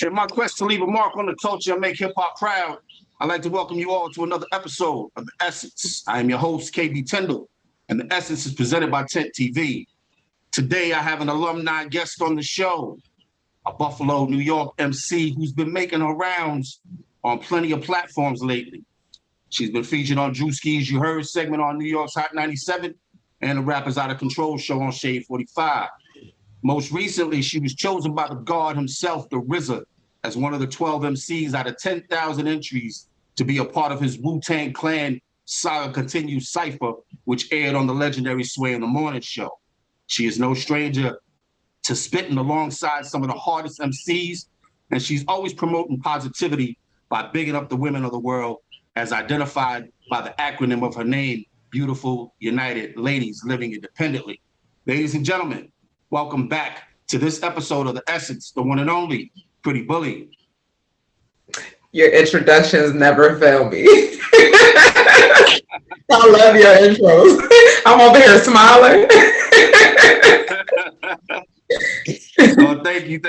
In my quest to leave a mark on the culture and make hip-hop proud, I'd like to welcome you all to another episode of The Essence. I am your host, KB Tyndall, and The Essence is presented by Tent TV. Today, I have an alumni guest on the show, a Buffalo, New York MC who's been making her rounds on plenty of platforms lately. She's been featured on DREWSKI'S You Heard segment on New York's Hot 97 and the Rappers Out of Control show on Shade 45. Most recently, she was chosen by the God himself, the RZA, as one of the 12 MCs out of 10,000 entries to be a part of his Wu-TANG Clan SAGA Continues CYPHER, which aired on the legendary Sway in the Morning show. She is no stranger to spitting alongside some of the hardest MCs, and she's always promoting positivity by bigging up the women of the world as identified by the acronym of her name, Beautiful United Ladies Living Independently. Ladies and gentlemen, welcome back to this episode of The Essence, the one and only Pretty Bulli. Your introductions never fail me. I love your intros. I'm over here smiling. Oh, thank you.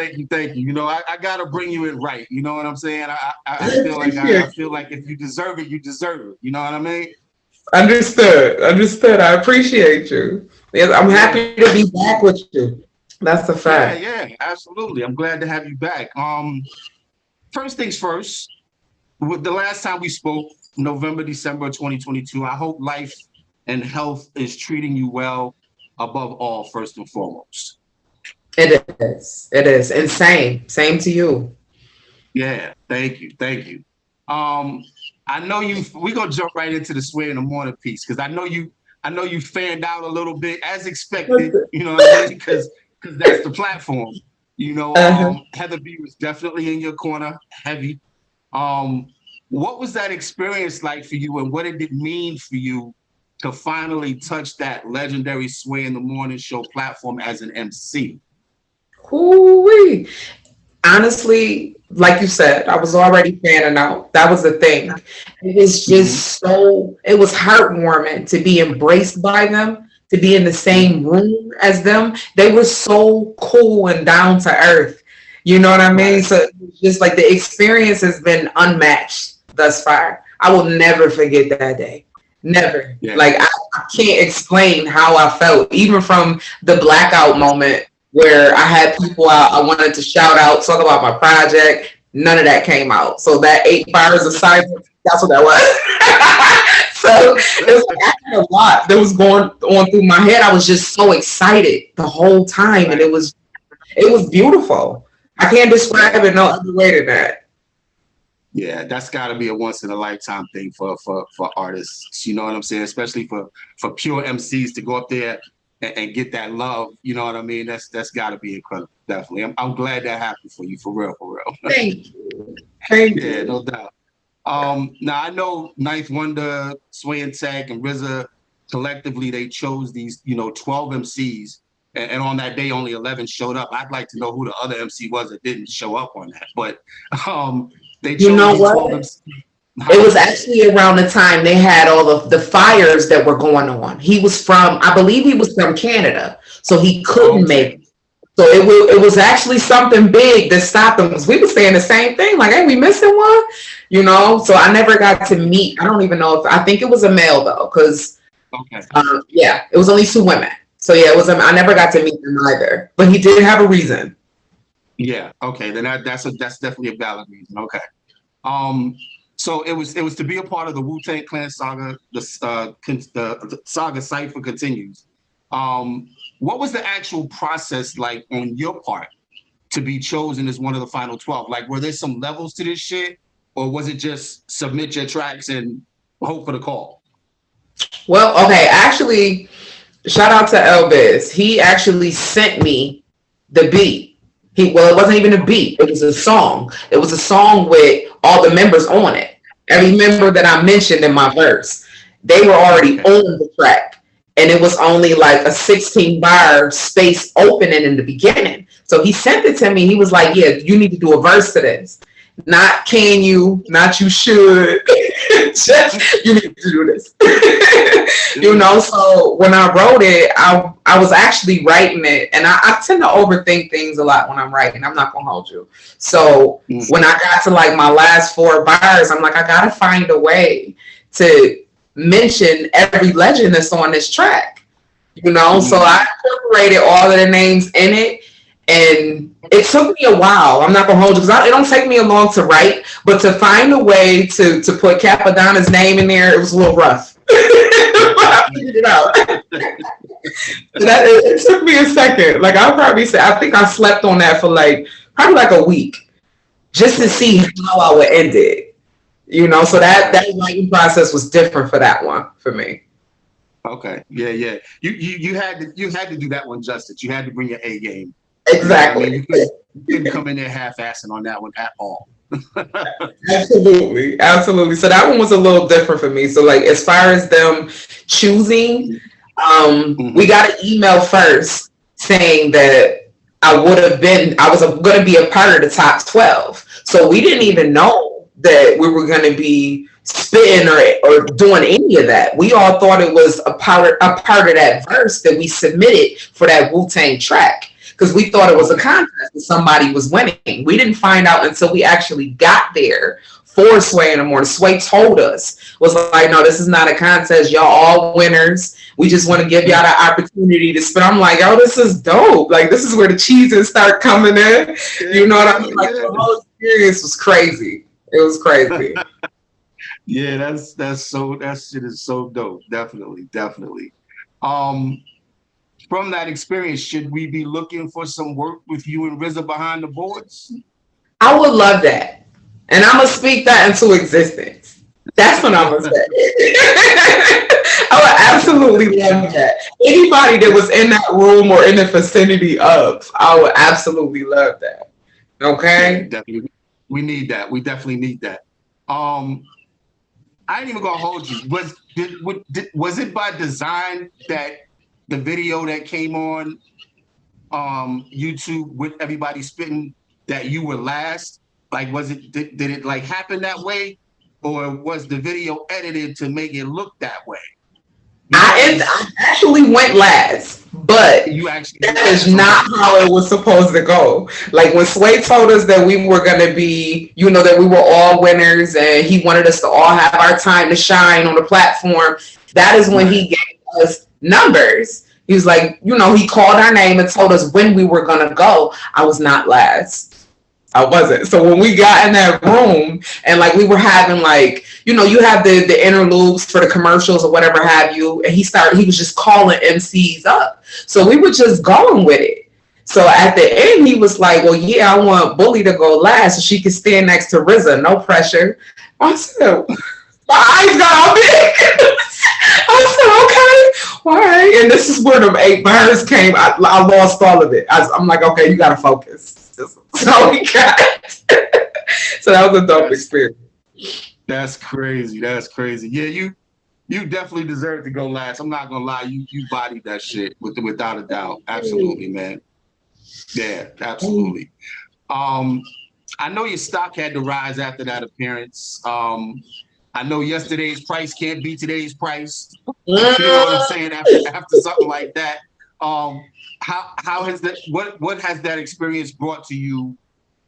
You know, I gotta bring you in right. You know what I'm saying? I feel like if you deserve it, you deserve it. You know what I mean? Understood. I appreciate you. Yes, I'm happy to be back with you. That's a fact. Yeah, absolutely. I'm glad to have you back. First things first, with the last time we spoke, November, December 2022, I hope life and health is treating you well above all, first and foremost. It is. And same to you. Yeah, thank you. I know we're gonna jump right into the Sway in the Morning piece because I know you fanned out a little bit as expected, you know what I mean? Because that's the platform. You know, Heather B was definitely in your corner, heavy. What was that experience like for you, and what did it mean for you to finally touch that legendary Sway in the Morning show platform as an MC? Hoo-wee. Honestly, like you said, I was already fanning out. That was the thing. It was just it was heartwarming to be embraced by them, to be in the same room as them. They were so cool and down to earth. You know what I mean? So just like the experience has been unmatched thus far. I will never forget that day. Never. Yeah. Like I can't explain how I felt, even from the blackout moment where I had people I wanted to shout out, talk about my project. None of that came out. So that 8 bars of silence, that's what that was. So it was actually a lot that was going on through my head. I was just so excited the whole time, and it was beautiful. I can't describe it no other way than that. Yeah, that's got to be a once in a lifetime thing for artists. You know what I'm saying? Especially for pure MCs to go up there and get that love. You know what I mean? That's got to be incredible. Definitely. I'm glad that happened for you. For real. Thank you. Yeah, no doubt. Now I know Ninth Wonder, Sway and Tech, and RZA collectively they chose these 12 MCs, and on that day only 11 showed up. I'd like to know who the other MC was that didn't show up on that, but they chose these 12 MCs. It was actually around the time they had all of the fires that were going on. I believe he was from Canada, so he couldn't make it. So it was actually something big that stopped them, because we were saying the same thing, like, hey, we missing one, So I never got to meet. I don't even know I think it was a male though, because it was only 2 women. So yeah, I never got to meet them either, but he did have a reason. Yeah. Okay. Then that's definitely a valid reason. Okay. So it was to be a part of the Wu-TANG Clan Saga, the Saga CYPHER Continues. What was the actual process like on your part to be chosen as one of the final 12? Like, were there some levels to this shit, or was it just submit your tracks and hope for the call? Well, okay, actually, shout out to Elvis. He actually sent me the beat. It wasn't even a beat. It was a song. It was a song with all the members on it. Every member that I mentioned in my verse, they were already on the track. And it was only like a 16-bar space opening in the beginning. So he sent it to me. He was like, yeah, you need to do a verse to this. Not can you, not you should. Just, you need to do this. You know, so when I wrote it, I was actually writing it, and I tend to overthink things a lot when I'm writing. I'm not gonna hold you. So when I got to like my last 4 bars, I'm like, I gotta find a way to mention every legend that's on this track. You know, so I incorporated all of the names in it, and it took me a while. I'm not gonna hold you because it don't take me long to write, but to find a way to put Capadonna's name in there, it was a little rough. I figured it out. It took me a second. Like I'll probably say, I think I slept on that for probably like a week just to see how I would end it. You know, so that writing process was different for that one for me. Okay. Yeah. You had to do that one justice. You had to bring your A game. Exactly. You know what I mean? You couldn't come in there half-assing on that one at all. Absolutely. So that one was a little different for me. So like as far as them choosing, we got an email first saying that I was going to be a part of the top 12. So we didn't even know that we were going to be spitting or doing any of that. We all thought it was a part of that verse that we submitted for that Wu-Tang track, because we thought it was a contest and somebody was winning. We didn't find out until we actually got there for Sway in the morning. Sway told us, was like, no, this is not a contest. Y'all all winners. We just want to give y'all the opportunity to spit. I'm like, oh, this is dope. Like, this is where the cheeses start coming in. You know what I mean? Like, the whole experience was crazy. It was crazy. Yeah, that shit is so dope. Definitely. From that experience, should we be looking for some work with you and RZA behind the boards? I would love that. And I'm going to speak that into existence. That's what I'm going to say. I would absolutely love that. Anybody that was in that room or in the vicinity of, I would absolutely love that. Okay? Yeah, definitely. We need that. We definitely need that. I ain't even going to hold you. Was it by design that the video that came on YouTube with everybody spitting that you were last? Like, did it like happen that way, or was the video edited to make it look that way? I actually went last, but that is not how it was supposed to go. Like when Sway told us that we were going to be, you know, that we were all winners and he wanted us to all have our time to shine on the platform, that is when he gave us numbers. He was like, you know, he called our name and told us when we were going to go. I was not last. I wasn't. So when we got in that room and like we were having like, you know, you have the interludes for the commercials or whatever have you, and he was just calling MCs up. So we were just going with it. So at the end, he was like, well, yeah, I want Bulli to go last so she can stand next to RZA. No pressure. I said, my eyes got all big. I said, okay, all right. And this is where the 8 bars came. I lost all of it. I'm like, okay, you got to focus. So we got so that was a dope experience. That's crazy. Yeah, you definitely deserve to go last. I'm not gonna lie, you bodied that shit without a doubt. Absolutely, man. Yeah, absolutely. I know your stock had to rise after that appearance. I know yesterday's price can't beat today's price. You know what I'm saying? After something like that. How has that what has that experience brought to you,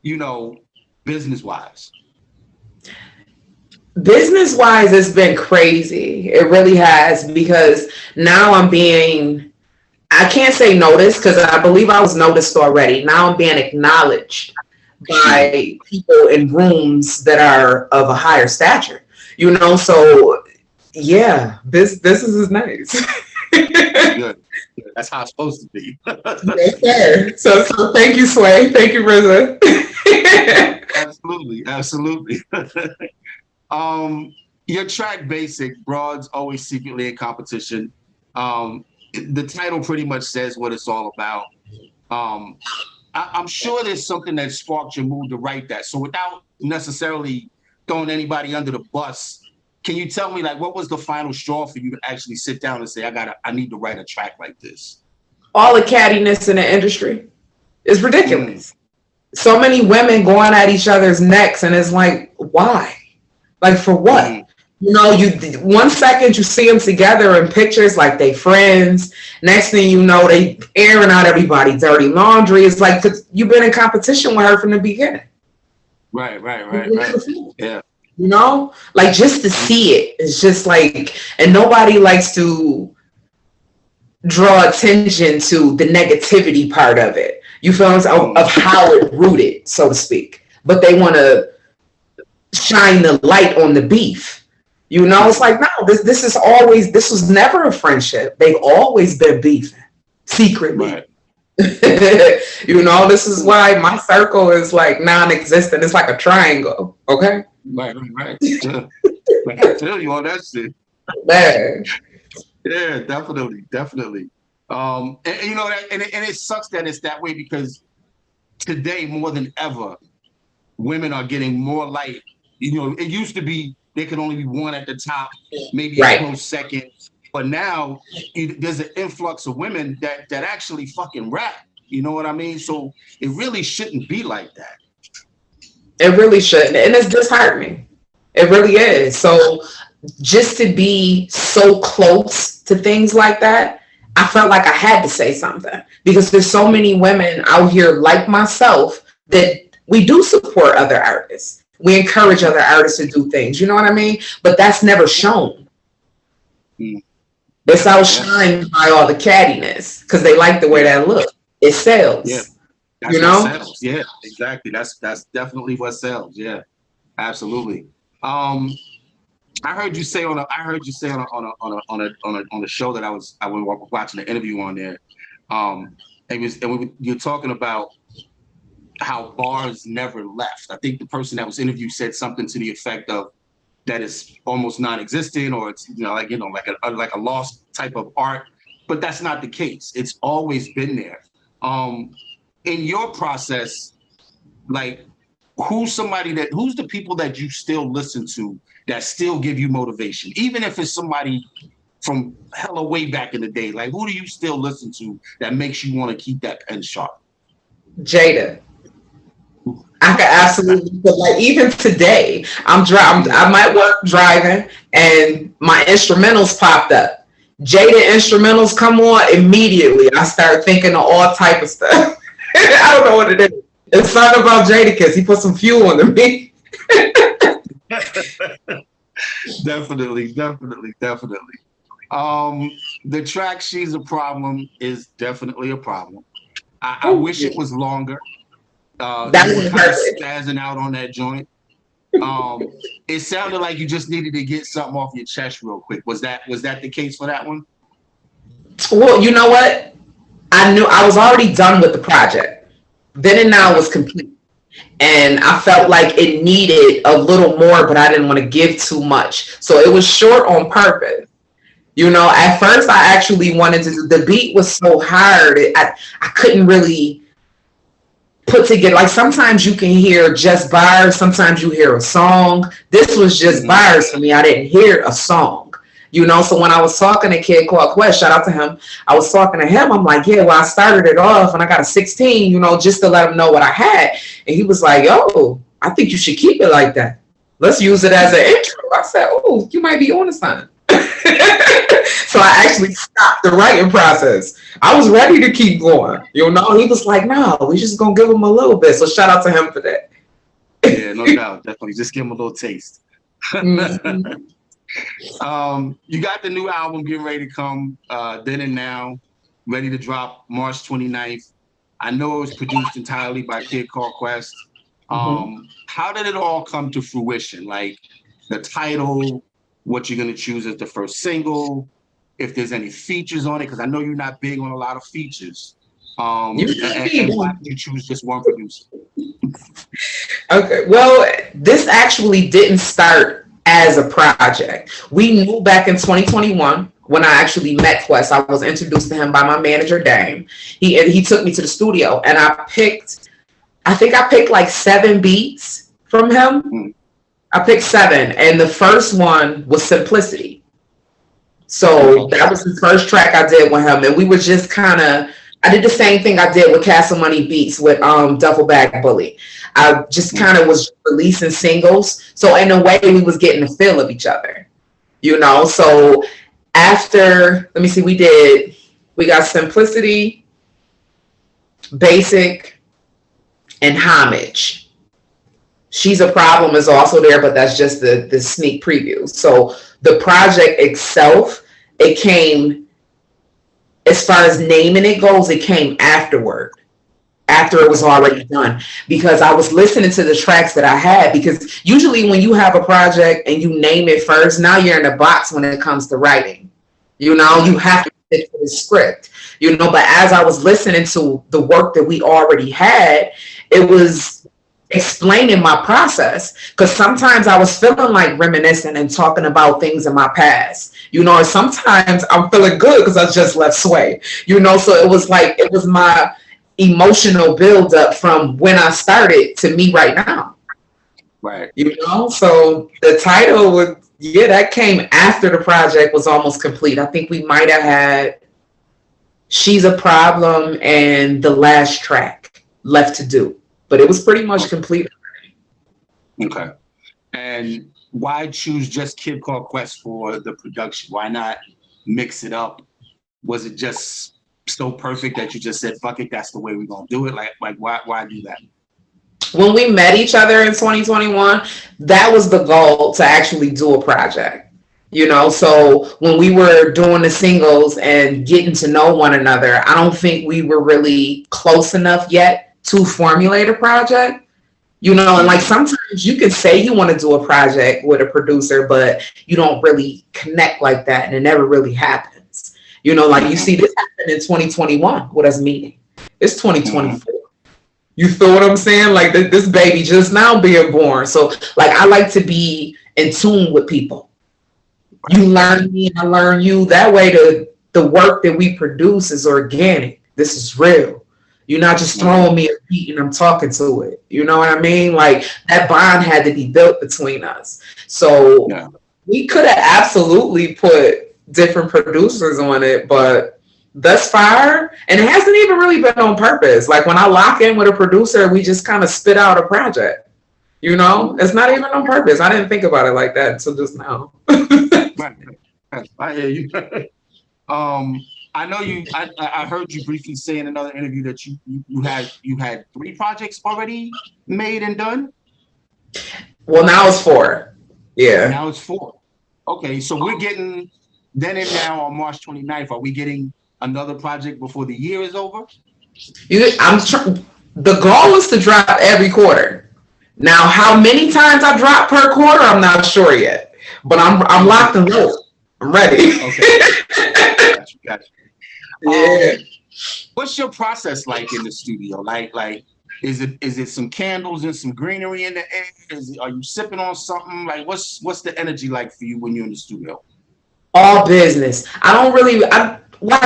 you know, business-wise? Business-wise, it's been crazy. It really has, because now I can't say noticed because I believe I was noticed already. Now I'm being acknowledged by people in rooms that are of a higher stature. You know, so yeah, business is nice. Good. That's how it's supposed to be. Yes, sir. So thank you, Sway. Thank you, RZA. Absolutely. Your track Basic, Broads Always Secretly in Competition. The title pretty much says what it's all about. I'm sure there's something that sparked your mood to write that. So without necessarily throwing anybody under the bus, can you tell me, like, what was the final straw for you to actually sit down and say, I need to write a track like this? All the cattiness in the industry is ridiculous. So many women going at each other's necks, and it's like, why? Like, for what? You know, you 1 second you see them together in pictures like they friends. Next thing you know, they airing out everybody dirty laundry. It's like, 'cause you've been in competition with her from the beginning. Right. Yeah. You know, like just to see it, it's just like, and nobody likes to draw attention to the negativity part of it. You feel what I'm saying? Of how it rooted, so to speak. But they want to shine the light on the beef. You know, it's like, no, this was never a friendship. They've always been beefing secretly. Right. You know, this is why my circle is like non-existent. It's like a triangle. Okay. Right. Yeah. I tell you all that shit. Man. Yeah, definitely. And you know that, and it sucks that it's that way, because today more than ever, women are getting more light. You know, it used to be there could only be one at the top, maybe a close second, but now there's an influx of women that actually fucking rap. You know what I mean? So it really shouldn't be like that. It really shouldn't, and it's disheartening. It really is. So just to be so close to things like that, I felt like I had to say something, because there's so many women out here like myself that we do support other artists. We encourage other artists to do things. You know what I mean? But that's never shown. It's outshined by all the cattiness because they like the way that looks. It sells. Yeah. That's you know? What sells. Yeah, exactly. That's definitely what sells. Yeah, absolutely. I heard you say on a show that I was watching the interview on there. You're talking about how bars never left. I think the person that was interviewed said something to the effect of that is almost non-existent, or it's like a lost type of art. But that's not the case. It's always been there. In your process, like who's the people that you still listen to that still give you motivation, even if it's somebody from hella way back in the day? Like, who do you still listen to that makes you want to keep that pen sharp? Jada. I could absolutely, but like even today, I might work driving and my instrumentals popped up. Jada instrumentals come on immediately. I start thinking of all type of stuff. I don't know what it is. It's something about Jadakiss. He put some fuel into me. Definitely. The track "She's a Problem" is definitely a problem. I wish it was longer. That was kind of spazzing out on that joint. It sounded like you just needed to get something off your chest real quick. Was that the case for that one? Well, you know what? I knew I was already done with the project. Then and Now was complete. And I felt like it needed a little more, but I didn't want to give too much. So it was short on purpose. You know, at first I actually wanted to, the beat was so hard. I couldn't really put together, like sometimes you can hear just bars, sometimes you hear a song. This was just bars for me. I didn't hear a song, you know. So when I was talking to a kid called Quest, shout out to him, I was talking to him, I'm like, yeah, well, I started it off and I got a 16, you know, just to let him know what I had. And he was like, yo, I think you should keep it like that. Let's use it as an intro. I said, oh, you might be on to something. So I actually stopped the writing process. I was ready to keep going. You know, he was like, no, we just gonna give him a little bit. So shout out to him for that. Yeah, no doubt. Definitely. Just give him a little taste. Mm-hmm. You got the new album getting ready to come, Then and Now, ready to drop March 29th. I know it was produced entirely by Kid Called Quest. How did it all come to fruition? Like the title, what you're going to choose as the first single, if there's any features on it, because I know you're not big on a lot of features. And why did you choose just one producer? Okay, well, this actually didn't start as a project. We knew back in 2021 when I actually met Quest. I was introduced to him by my manager, Dame. He took me to the studio, and I think I picked like 7 beats from him. I picked 7, and the first one was Simplicity. So that was the first track I did with him, and we were just kind of, I did the same thing I did with Castle Money Beats with Duffel Bag Bulli. I just kind of was releasing singles. So in a way, we was getting the feel of each other. So after, let me see, we got Simplicity, Basic, and Homage. She's a Problem is also there, but that's just the sneak preview. So the project itself, it came, as far as naming it goes, it came after it was already done, because I was listening to the tracks that I had, because usually when you have a project and you name it first, now you're in a box when it comes to writing. You have to stick to the script, but as I was listening to the work that we already had, it was explaining my process, because sometimes I was feeling like reminiscing and talking about things in my past, and sometimes I'm feeling good because I just left Sway, so it was like, it was my emotional buildup from when I started to me right now. Right. So the title was, that came after the project was almost complete. I think we might have had She's a Problem and the last track left to do, but it was pretty much complete. Okay. And why choose just Kid Called Quest for the production? Why not mix it up? Was it just so perfect that you just said, fuck it, that's the way we're gonna do it? Like why do that? When we met each other in 2021, that was the goal, to actually do a project. So when we were doing the singles and getting to know one another, I don't think we were really close enough yet to formulate a project. And like sometimes you can say you want to do a project with a producer, but you don't really connect like that, and it never really happens. Like you see this happen in 2021 with us meeting. It's 2024. You feel what I'm saying? Like this baby just now being born. So like I like to be in tune with people. You learn me and I learn you. That way the work that we produce is organic. This is real. You're not just throwing me a beat and I'm talking to it. You know what I mean? Like that bond had to be built between us. So we could have absolutely put different producers on it, but thus far, and it hasn't even really been on purpose. Like when I lock in with a producer, we just kind of spit out a project. It's not even on purpose. I didn't think about it like that until just now. I hear you. I know you. I heard you briefly say in another interview that you had 3 projects already made and done. Well, now it's 4. Yeah. Now it's 4. Okay, so we're getting then and now on March 29th. Are we getting another project before the year is over? The goal is to drop every quarter. Now, how many times I drop per quarter, I'm not sure yet. But I'm locked and loaded. I'm ready. Okay. Gotcha. Yeah. What's your process like in the studio? Like is it some candles and some greenery in the air? Are you sipping on something? Like what's the energy like for you when you're in the studio? All business. I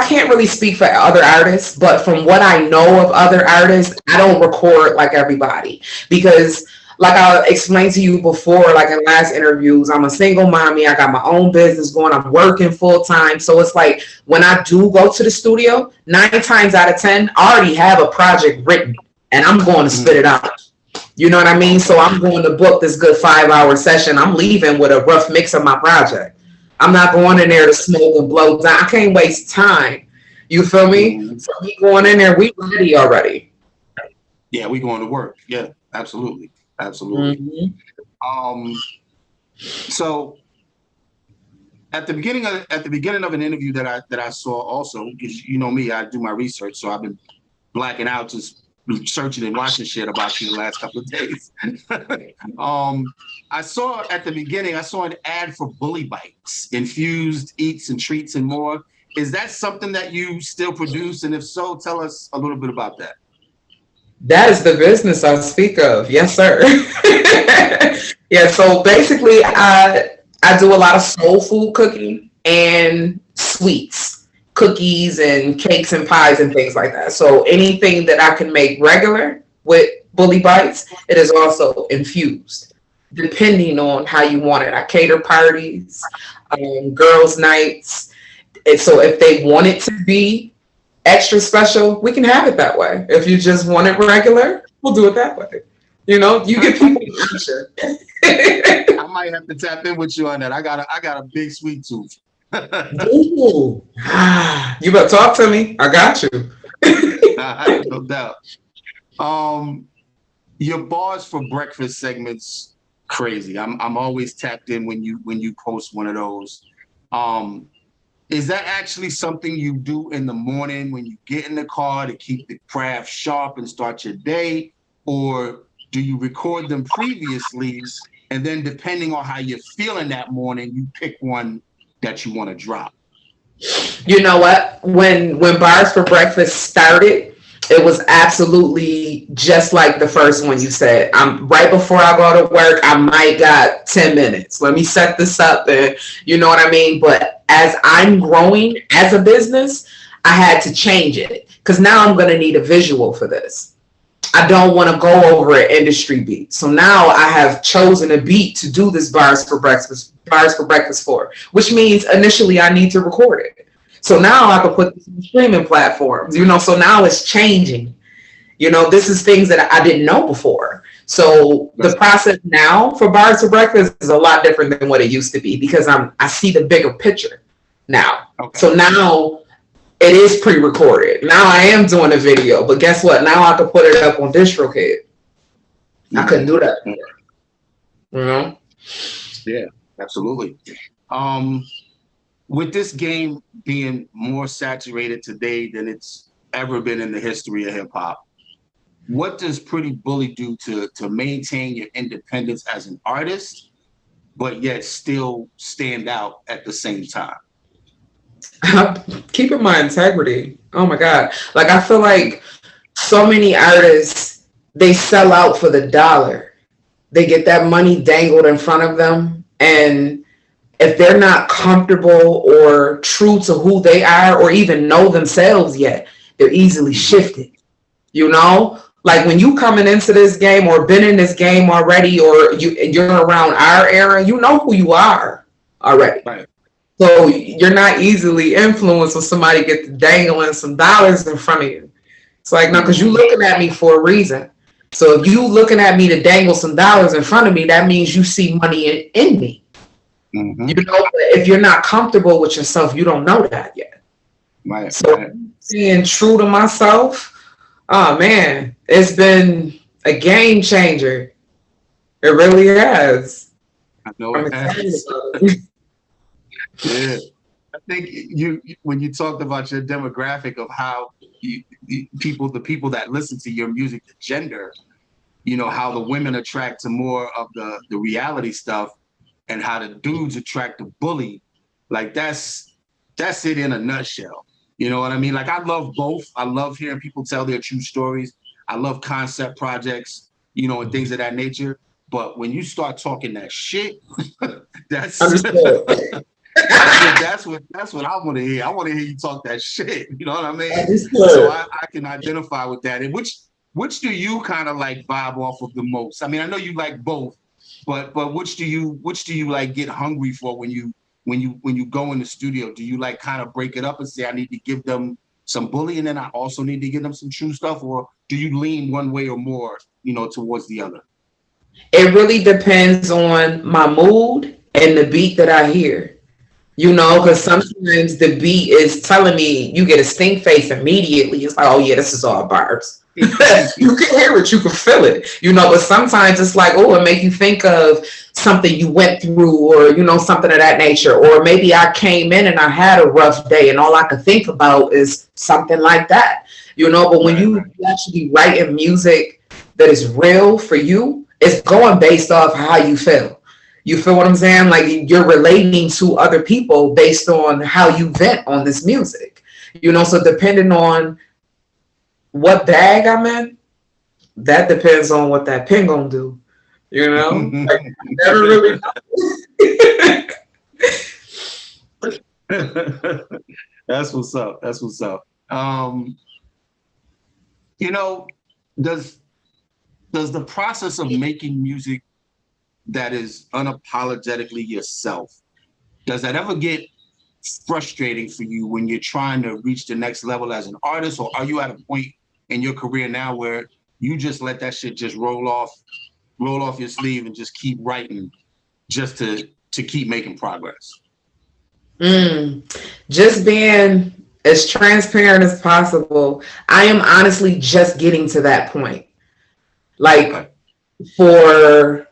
can't really speak for other artists, but from what I know of other artists, I don't record like everybody, because like I explained to you before, like in last interviews, I'm a single mommy. I got my own business going. I'm working full time. So it's like when I do go to the studio, 9 times out of 10, I already have a project written and I'm going to spit it out. You know what I mean? So I'm going to book this good 5-hour session. I'm leaving with a rough mix of my project. I'm not going in there to smoke and blow down. I can't waste time. You feel me? So we going in there, we ready already. Yeah, we going to work. Yeah, absolutely. So at the beginning of an interview that I saw also, because you know me, I do my research, so I've been blacking out just searching and watching shit about you the last couple of days. I saw at the beginning, I saw an ad for Bulli Bites, infused eats and treats and more. Is that something that you still produce? And if so, tell us a little bit about that. That is the business I speak of. Yes, sir. Yeah, so basically I do a lot of soul food cooking and sweets, cookies and cakes and pies and things like that. So anything that I can make regular with Bully Bites, it is also infused, depending on how you want it. I cater parties, girls' nights. And so if they want it to be extra special, we can have it that way. If you just want it regular, we'll do it that way. You know, you get people action. I might have to tap in with you on that. I got a big sweet tooth. Ooh. You better talk to me. I got you. No doubt. Um, your bars for breakfast segments crazy. I'm always tapped in when you post one of those. Um, is that actually something you do in the morning when you get in the car to keep the craft sharp and start your day? Or do you record them previously and then depending on how you're feeling that morning, you pick one that you want to drop? You know what? When Bars for Breakfast started, it was absolutely just like the first one you said. I'm right before I go to work, I might got 10 minutes. Let me set this up and you know what I mean? But as I'm growing as a business, I had to change it because now I'm gonna need a visual for this. I don't want to go over an industry beat. So now I have chosen a beat to do this bars for breakfast for, which means initially I need to record it. So now I can put this in streaming platforms, you know, so now it's changing. You know, this is things that I didn't know before. So the process now for bars for breakfast is a lot different than what it used to be because I see the bigger picture now. Okay. So now it is pre-recorded. Now I am doing a video, but guess what? Now I can put it up on DistroKid. I couldn't do that before. You know? Yeah, absolutely. Um, with this game being more saturated today than it's ever been in the history of hip hop, what does Pretty Bully do to maintain your independence as an artist, but yet still stand out at the same time? Keeping my integrity. Oh my God. Like I feel like so many artists, they sell out for the dollar. They get that money dangled in front of them. And if they're not comfortable or true to who they are or even know themselves yet, they're easily shifted. You know? Like when you coming into this game or been in this game already or you're around our era, you know who you are already. Right. So you're not easily influenced when somebody gets dangling some dollars in front of you. It's like, no, because you're looking at me for a reason. So if you looking at me to dangle some dollars in front of me, that means you see money in me. Mm-hmm. You know, but if you're not comfortable with yourself, you don't know that yet. Right. So Right. being true to myself, oh man, it's been a game changer. It really has. I know I'm it excited has. about it. Yeah. I think you when you talked about your demographic of how the people that listen to your music, the gender, you know, how the women attract to more of the reality stuff and how the dudes attract the bully, like that's it in a nutshell. You know what I mean? Like I love both. I love hearing people tell their true stories. I love concept projects, you know, and things of that nature. But when you start talking that shit, that's Understood. that's what I want to hear. I want to hear you talk that shit. You know what I mean? So Understood. I can identify with that. And which do you kind of like vibe off of the most? I mean, I know you like both, but which do you like get hungry for when you go in the studio? Do you like kind of break it up and say I need to give them some bully and then I also need to give them some true stuff, or do you lean one way or more, you know, towards the other? It really depends on my mood and the beat that I hear. You know, because Okay. sometimes the beat is telling me you get a stink face immediately. It's like, oh yeah, this is all barbs. You can hear it, you can feel it, you know, but sometimes it's like, oh, it make you think of something you went through or, you know, something of that nature. Or maybe I came in and I had a rough day and all I could think about is something like that, you know, but when Right, you right. actually writing music that is real for you, it's going based off how you feel. You feel what I'm saying? Like you're relating to other people based on how you vent on this music. You know, so depending on what bag I'm in, that depends on what that pen gonna do. You know, like I never really know. That's what's up. That's what's up. You know, does does the process of making music that is unapologetically yourself, does that ever get frustrating for you when you're trying to reach the next level as an artist, or are you at a point in your career now where you just let that shit just roll off your sleeve and just keep writing just to keep making progress? Just being as transparent as possible. I am honestly just getting to that point. Like for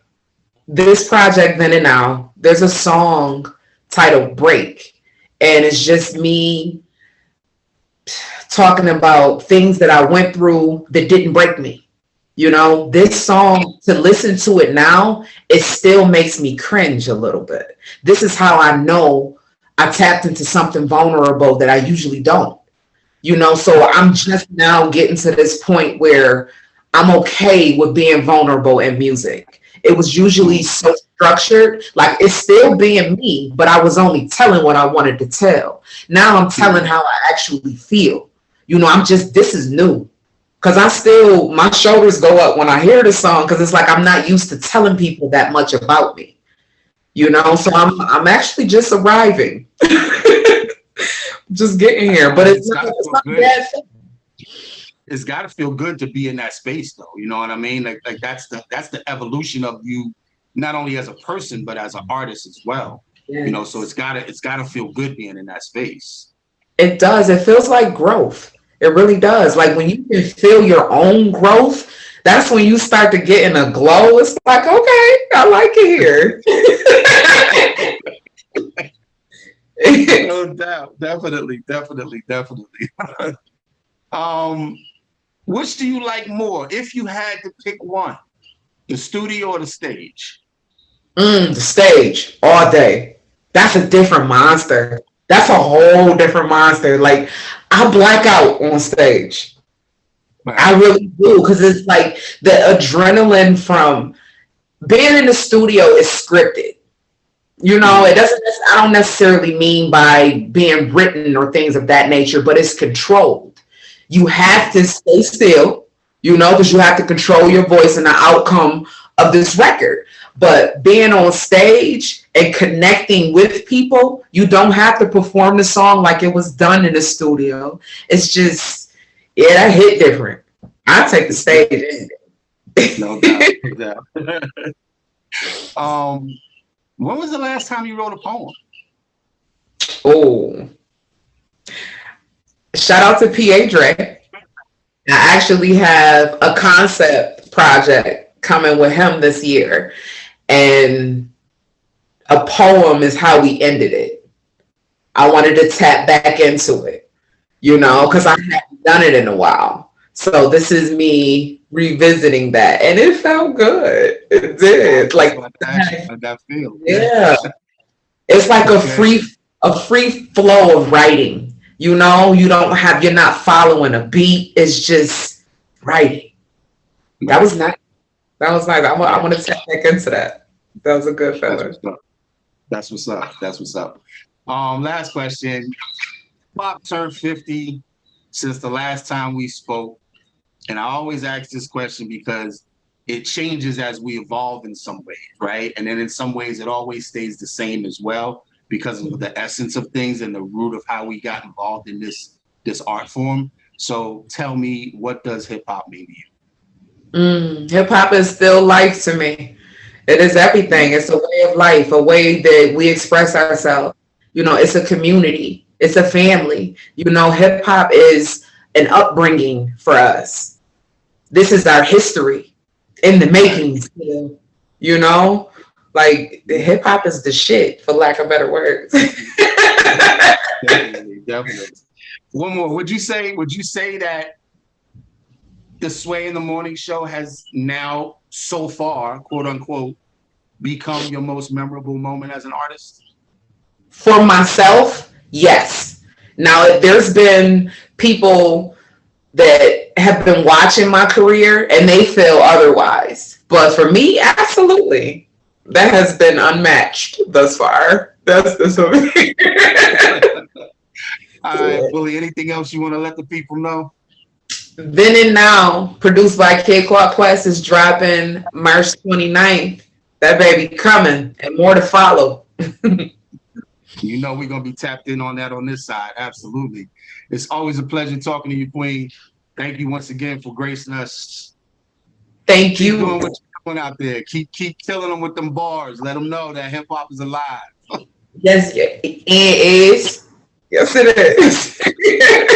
this project, Then and Now, there's a song titled Break. And it's just me talking about things that I went through that didn't break me. You know, this song, to listen to it now, it still makes me cringe a little bit. This is how I know I tapped into something vulnerable that I usually don't. You know, so I'm just now getting to this point where I'm okay with being vulnerable in music. It was usually so structured, like it's still being me, but I was only telling what I wanted to tell. Now I'm telling how I actually feel. You know, this is new. Cause my shoulders go up when I hear the song, cause it's like I'm not used to telling people that much about me. You know, so I'm actually just arriving. Just getting here. But it's not a bad thing. It's got to feel good to be in that space, though. You know what I mean? Like that's the evolution of you, not only as a person but as an artist as well. Yes. You know, so it's gotta feel good being in that space. It does. It feels like growth. It really does. Like when you can feel your own growth, that's when you start to get in a glow. It's like, okay, I like it here. No doubt. Definitely. Which do you like more if you had to pick one? The studio or the stage? The stage all day. That's a different monster. That's a whole different monster. Like I black out on stage. Right. I really do, because it's like the adrenaline from being in the studio is scripted. You know, I don't necessarily mean by being written or things of that nature, but it's controlled. You have to stay still, you know, because you have to control your voice and the outcome of this record. But being on stage and connecting with people, you don't have to perform the song like it was done in the studio. It's just, yeah, that hit different. I take the stage. No doubt. When was the last time you wrote a poem? Oh, shout out to P.A. Dre. I actually have a concept project coming with him this year, and a poem is how we ended it. I wanted to tap back into it, you know, because I hadn't done it in a while. So this is me revisiting that, and it felt good. It did. Like that feel. Yeah. It's like a free flow of writing. You know, you're not following a beat. It's just writing. That was nice. I want to tap back into that. That was a good feeling. That's what's up. Last question. Pop turned 50 since the last time we spoke. And I always ask this question because it changes as we evolve in some ways, right? And then in some ways it always stays the same as well because of the essence of things and the root of how we got involved in this art form. So tell me, what does hip hop mean to you? Hip hop is still life to me. It is everything. It's a way of life, a way that we express ourselves. You know, it's a community. It's a family. You know, hip hop is an upbringing for us. This is our history in the making. You know, like the hip hop is the shit, for lack of better words. Definitely. One more. Would you say that the Sway in the Morning show has now, so far, quote unquote, become your most memorable moment as an artist? For myself, yes. Now, there's been people that have been watching my career and they feel otherwise. But for me, absolutely. That has been unmatched thus far. That's the All right, Bulli, anything else you want to let the people know? Then and Now, produced by Kid Clark Quest, is dropping March 29th. That baby coming, and more to follow. You know we're going to be tapped in on that on this side. Absolutely. It's always a pleasure talking to you, Queen. Thank you once again for gracing us Thank Keep doing you. what you're doing out there. Keep killing them with them bars. Let them know that hip hop is alive. Yes, it is. Yes, it is.